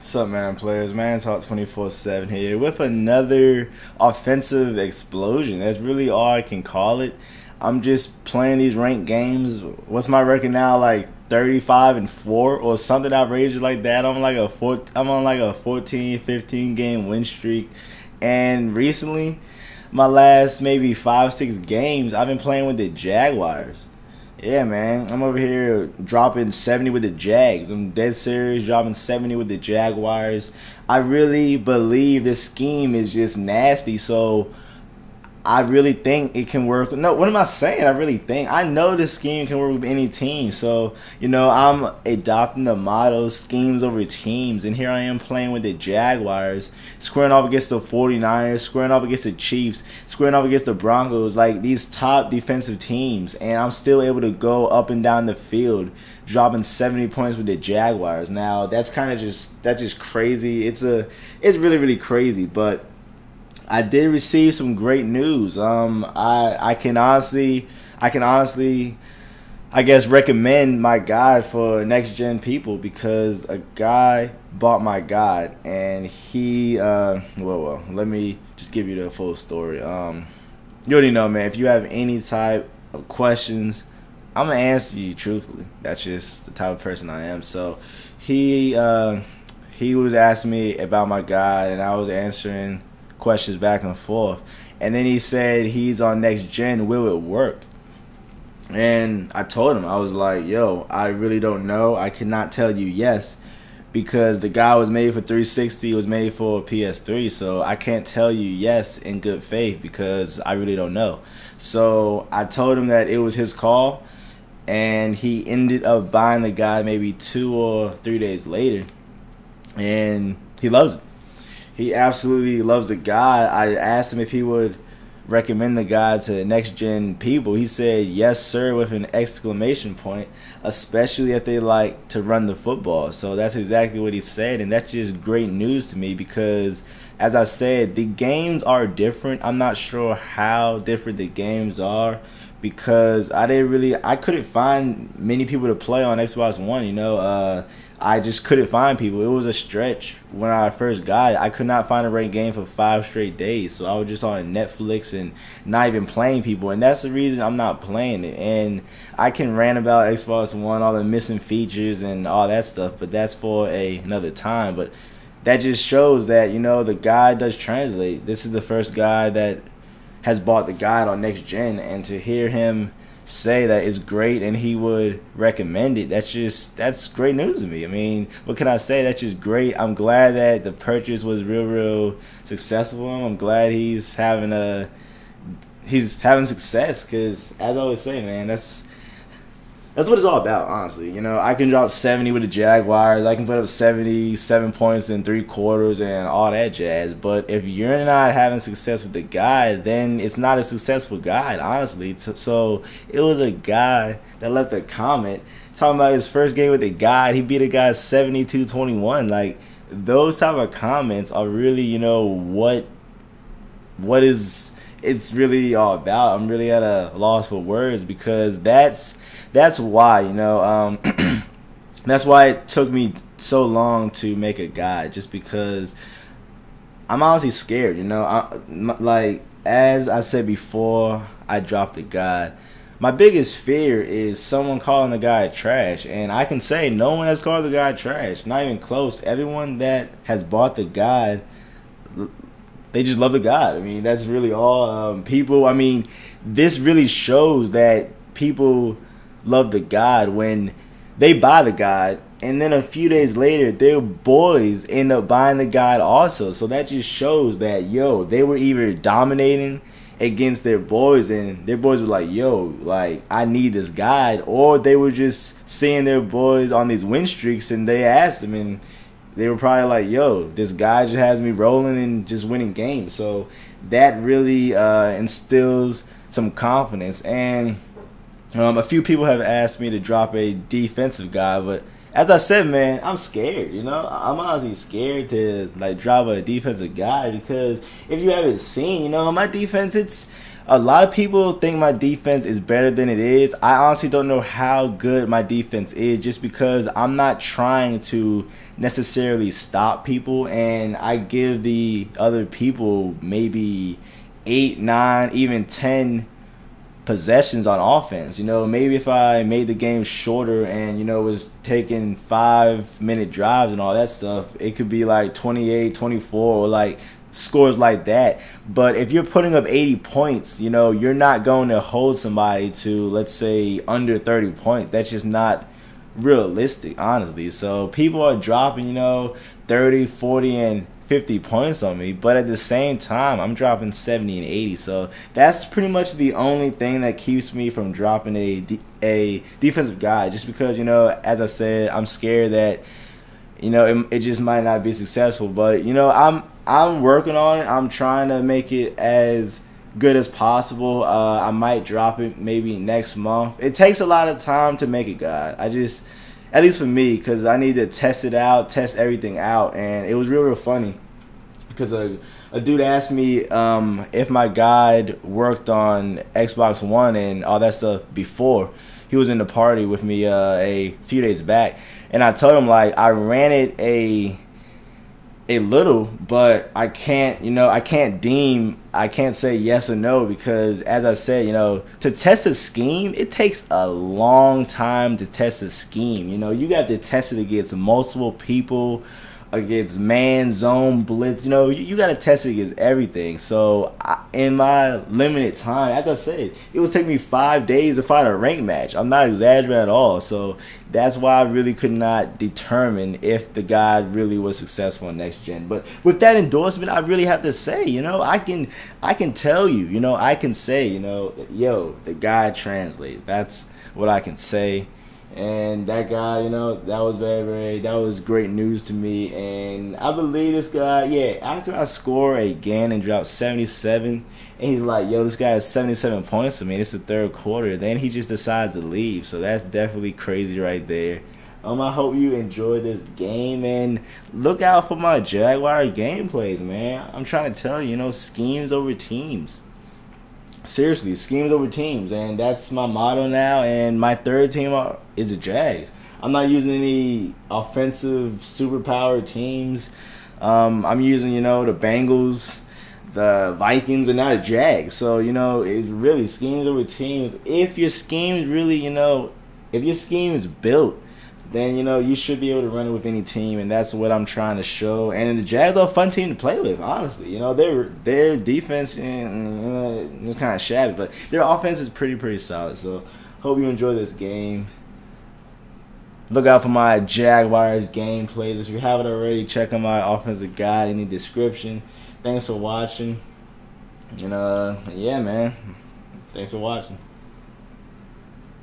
What's up, man, players? Man, Talk 24/7 here with another offensive explosion. That's really all I can call it. I'm just playing these ranked games. What's my record now? Like 35-4 or something outrageous like that. I'm on like a 14, 15 game win streak. And recently, my last maybe 5, 6 games, I've been playing with the Jaguars. Yeah, man. I'm over here dropping 70 with the Jags. I'm dead serious, dropping 70 with the Jaguars. I really believe this scheme is just nasty, so I really think it can work. No, what am I saying? I really think. I know this scheme can work with any team. So, I'm adopting the motto, schemes over teams. And here I am playing with the Jaguars, squaring off against the 49ers, squaring off against the Chiefs, squaring off against the Broncos, like these top defensive teams. And I'm still able to go up and down the field, dropping 70 points with the Jaguars. Now, that's just crazy. It's really, really crazy. But I did receive some great news. I can honestly, I guess, recommend my guide for next gen people because a guy bought my guide and he, let me just give you the full story. You already know, man. If you have any type of questions, I'm gonna answer you truthfully. That's just the type of person I am. So he was asking me about my guide and I was answering questions back and forth, and then he said he's on next gen, will it work? And I told him, I was like, yo, I really don't know. I cannot tell you yes, because the guy was made for 360, it was made for PS3, so I can't tell you yes in good faith because I really don't know. So I told him that it was his call, and he ended up buying the guy maybe 2 or 3 days later, and he loves it. He absolutely loves the guide. I asked him if he would recommend the guide to next gen people. He said yes sir with an exclamation point, especially if they like to run the football. So that's exactly what he said, and that's just great news to me because, as I said, the games are different. I'm not sure how different the games are because I couldn't find many people to play on Xbox One. I just couldn't find people. It was a stretch when I first got it. I could not find a ranked game for 5 straight days. So I was just on Netflix and not even playing people. And that's the reason I'm not playing it. And I can rant about Xbox One, all the missing features and all that stuff, but that's for another time. But that just shows that, the guide does translate. This is the first guy that has bought the guide on next gen, and to hear him say that it's great and he would recommend it, that's great news to me. I mean, what can I say? That's just great. I'm glad that the purchase was real successful. I'm glad he's having success because, as I always say, man, that's what it's all about, honestly. I can drop 70 with the Jaguars. I can put up 77 points in 3 quarters and all that jazz. But if you're not having success with the guide, then it's not a successful guide, honestly. So it was a guy that left a comment talking about his first game with the guide. He beat a guy 72-21. Like, those type of comments are really, what it's really all about. I'm really at a loss for words because that's why, that's why it took me so long to make a guide, just because I'm honestly scared, like, as I said before I dropped the guide, my biggest fear is someone calling the guy trash, and I can say no one has called the guy trash, not even close. Everyone that has bought the guide, they just love the guide. I mean, that's really all. This really shows that people love the guide when they buy the guide, and then a few days later, their boys end up buying the guide also. So that just shows that, they were either dominating against their boys, and their boys were like, like, I need this guide, or they were just seeing their boys on these win streaks, and they asked them, and they were probably like, this guy just has me rolling and just winning games. So that really instills some confidence. And a few people have asked me to drop a defensive guide, but as I said, man, I'm scared. I'm honestly scared to drop a defensive guide because if you haven't seen, my defense, a lot of people think my defense is better than it is. I honestly don't know how good my defense is, just because I'm not trying to necessarily stop people, and I give the other people maybe 8, 9, even 10 possessions on offense. Maybe if I made the game shorter and, was taking 5-minute drives and all that stuff, it could be like 28, 24, or like scores like that. But if you're putting up 80 points, you're not going to hold somebody to, let's say, under 30 points. That's just not realistic, honestly. So people are dropping, 30, 40, and 50 points on me, but at the same time I'm dropping 70 and 80. So that's pretty much the only thing that keeps me from dropping a defensive guy, just because, as I said, I'm scared that, it just might not be successful. But I'm working on it. I'm trying to make it as good as possible. I might drop it maybe next month. It takes a lot of time to make a guide. At least for me, because I need to test it out, test everything out. And it was real funny, because a dude asked me if my guide worked on Xbox One and all that stuff before. He was in the party with me a few days back, and I told him, like, I ran it a little, but I can't say yes or no, because, as I said, to test a scheme, it takes a long time to test a scheme. You got to test it against multiple people, against man, zone, blitz. You got to test it against everything. So in my limited time, as I said, it was taking me 5 days to find a rank match. I'm not exaggerating at all. So that's why I really could not determine if the guide really was successful in next gen. But with that endorsement, I really have to say, I can tell you, I can say, yo, the guide translates. That's what I can say. And that guy, that was that was great news to me. And I believe this guy, after I score again and drop 77, and he's like, yo, this guy has 77 points to me, it's the third quarter, then he just decides to leave. So that's definitely crazy right there. I hope you enjoy this game, and look out for my Jaguar gameplays, man. I'm trying to tell you, schemes over teams. Seriously, schemes over teams, and that's my motto now. And my third team is the Jags. I'm not using any offensive superpower teams. I'm using, the Bengals, the Vikings, and now the Jags. So, it's really schemes over teams. If your scheme's really, if your scheme is built, then, you should be able to run it with any team, and that's what I'm trying to show. And the Jags are a fun team to play with, honestly. Their defense is kind of shabby, but their offense is pretty solid. So, hope you enjoy this game. Look out for my Jaguars gameplays. If you haven't already, check out my offensive guide in the description. Thanks for watching. And, yeah, man. Thanks for watching.